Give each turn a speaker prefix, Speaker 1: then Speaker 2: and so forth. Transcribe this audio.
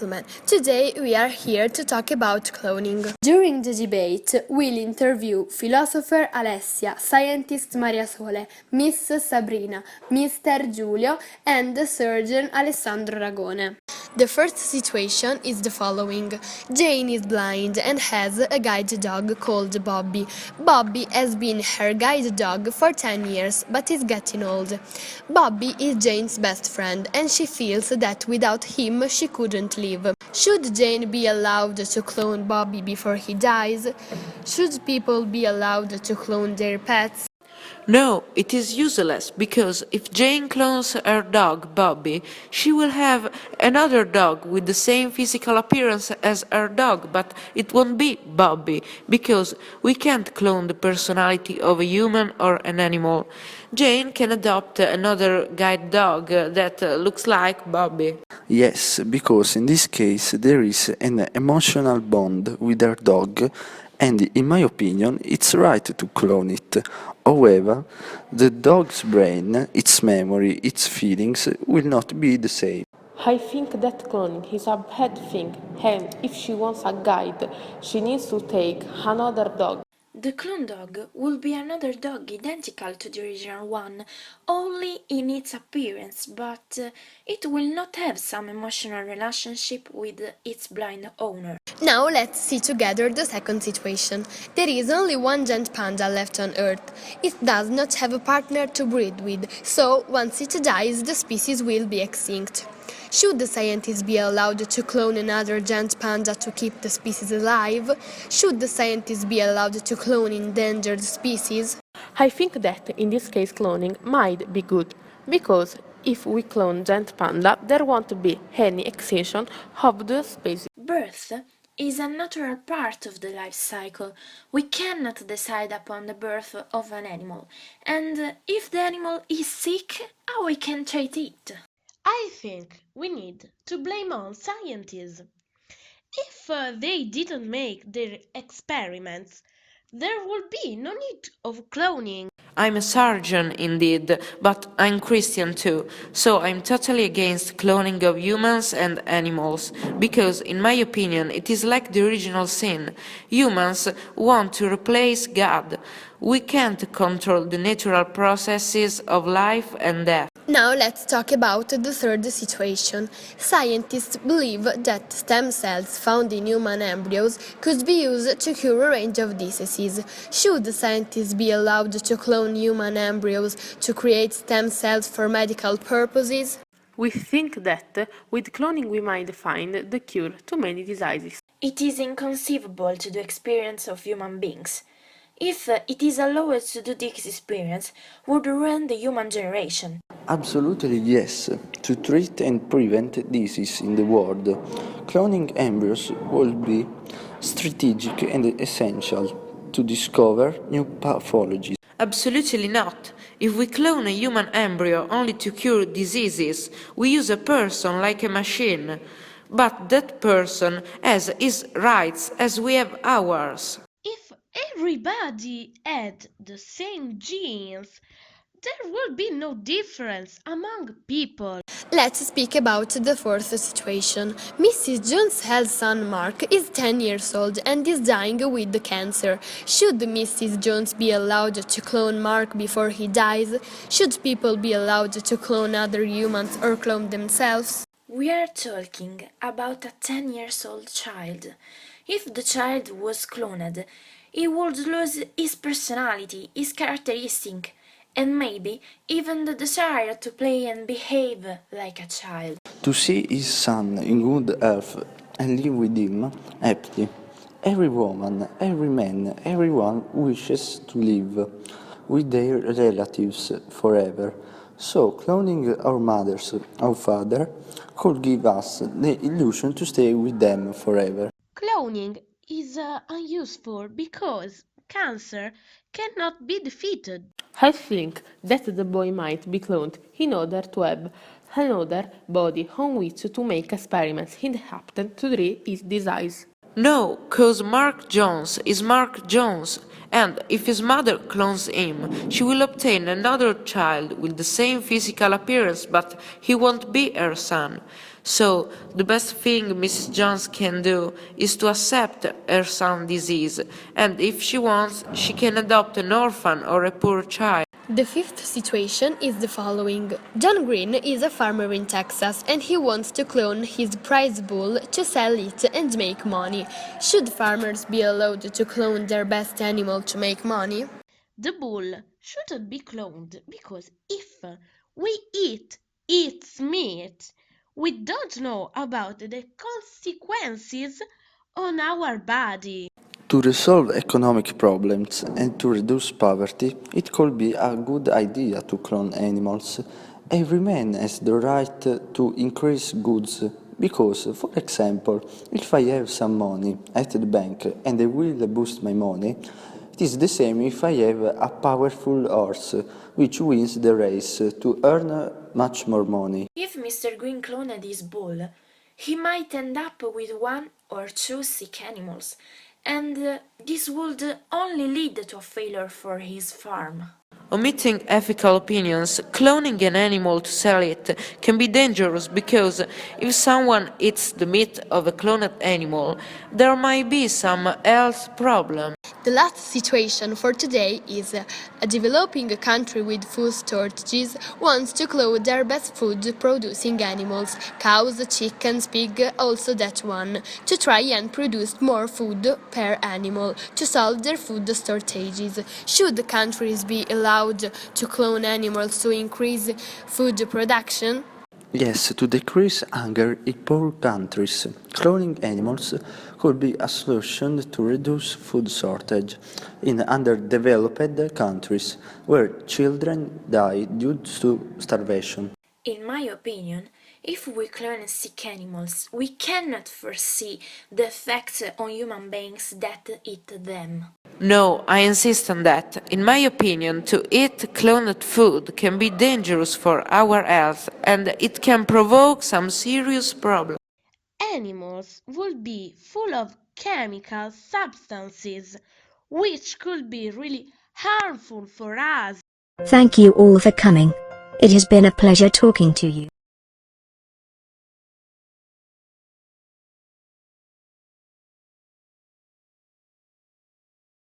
Speaker 1: gentlemen, today we are here to talk about cloning. During the debate, we'll interview philosopher Alessia, scientist Maria Sole, Miss Sabrina, Mr. Giulio, and the surgeon Alessandro Ragone. The first situation is the following. Jane is blind and has a guide dog called Bobby. Bobby has been her guide dog for 10 years, but is getting old. Bobby is Jane's best friend, and she feels that without him she couldn't live. Should Jane be allowed to clone Bobby before he dies? Should people be allowed to clone their pets?
Speaker 2: No, it is useless, because if Jane clones her dog, Bobby, she will have another dog with the same physical appearance as her dog, but it won't be Bobby, because we can't clone the personality of a human or an animal. Jane can adopt another guide dog that looks like Bobby.
Speaker 3: Yes, because in this case there is an emotional bond with her dog, and in my opinion it's right to clone it. However, the dog's brain, its memory, its feelings will not be the same.
Speaker 4: I think that cloning is a bad thing, and if she wants a guide, she needs to take another dog.
Speaker 5: The clone dog will be another dog identical to the original one, only in its appearance, but it will not have some emotional relationship with its blind owner.
Speaker 1: Now let's see together the second situation. There is only one giant panda left on Earth. It does not have a partner to breed with, so once it dies, the species will be extinct. Should the scientists be allowed to clone another giant panda to keep the species alive? Should the scientists be allowed to clone endangered species?
Speaker 4: I think that in this case cloning might be good, because if we clone giant panda, there won't be any extinction of the species.
Speaker 5: Birth is a natural part of the life cycle. We cannot decide upon the birth of an animal, and if the animal is sick, how we can treat it?
Speaker 6: I think we need to blame on scientists. If they didn't make their experiments, there would be no need of cloning.
Speaker 2: I'm a surgeon indeed, but I'm Christian too, so I'm totally against cloning of humans and animals, because in my opinion it is like the original sin. Humans want to replace God. We can't control the natural processes of life and death.
Speaker 1: Now let's talk about the third situation. Scientists believe that stem cells found in human embryos could be used to cure a range of diseases. Should scientists be allowed to clone human embryos to create stem cells for medical purposes?
Speaker 4: We think that with cloning we might find the cure to many diseases.
Speaker 5: It is inconceivable to the experience of human beings. If it is allowed to do this experience, would ruin the human generation.
Speaker 3: Absolutely yes. To treat and prevent disease in the world, cloning embryos will be strategic and essential to discover new pathologies.
Speaker 2: Absolutely not. If we clone a human embryo only to cure diseases, we use a person like a machine. But that person has his rights as we have ours.
Speaker 6: If everybody had the same genes, there will be no difference among people.
Speaker 1: Let's speak about the fourth situation. Mrs. Jones' son Mark is 10 years old and is dying with cancer. Should Mrs. Jones be allowed to clone Mark before he dies? Should people be allowed to clone other humans or clone themselves?
Speaker 5: We are talking about a 10-year-old child. If the child was cloned, he would lose his personality, his characteristic, and maybe even the desire to play and behave like a child.
Speaker 3: To see his son in good health and live with him happily. Every woman, every man, everyone wishes to live with their relatives forever. So cloning our mothers, our father, could give us the illusion to stay with them forever.
Speaker 6: Cloning is unuseful because cancer cannot be defeated.
Speaker 4: I think that the boy might be cloned in order to have another body on which to make experiments in attempt to treat his disease.
Speaker 2: No, cause Mark Jones is Mark Jones, and if his mother clones him, she will obtain another child with the same physical appearance, but he won't be her son. So, the best thing Mrs. Jones can do is to accept her son's disease, and if she wants, she can adopt an orphan or a poor child.
Speaker 1: The fifth situation is the following. John Green is a farmer in Texas and he wants to clone his prize bull to sell it and make money. Should farmers be allowed to clone their best animal to make money?
Speaker 6: The bull shouldn't be cloned because if we eat its meat, we don't know about the consequences on our body.
Speaker 3: To resolve economic problems and to reduce poverty, it could be a good idea to clone animals. Every man has the right to increase goods because, for example, if I have some money at the bank and I will boost my money, it is the same if I have a powerful horse which wins the race to earn much more money.
Speaker 5: If Mr. Green cloned his bull, he might end up with one or two sick animals, and this would only lead to a failure for his farm.
Speaker 2: Omitting ethical opinions, cloning an animal to sell it can be dangerous because if someone eats the meat of a cloned animal, there might be some health problem.
Speaker 1: The last situation for today is a developing country with food shortages wants to clone their best food producing animals, cows, chickens, pig, also that one, to try and produce more food per animal to solve their food shortages. Should countries be allowed to clone animals to increase food production?
Speaker 3: Yes, to decrease hunger in poor countries, cloning animals could be a solution to reduce food shortage in underdeveloped countries where children die due to starvation.
Speaker 5: In my opinion, if we clone sick animals, we cannot foresee the effects on human beings that eat them.
Speaker 2: No, I insist on that. In my opinion, to eat cloned food can be dangerous for our health and it can provoke some serious problems.
Speaker 6: Animals would be full of chemical substances which could be really harmful for us.
Speaker 7: Thank you all for coming. It has been a pleasure talking to you.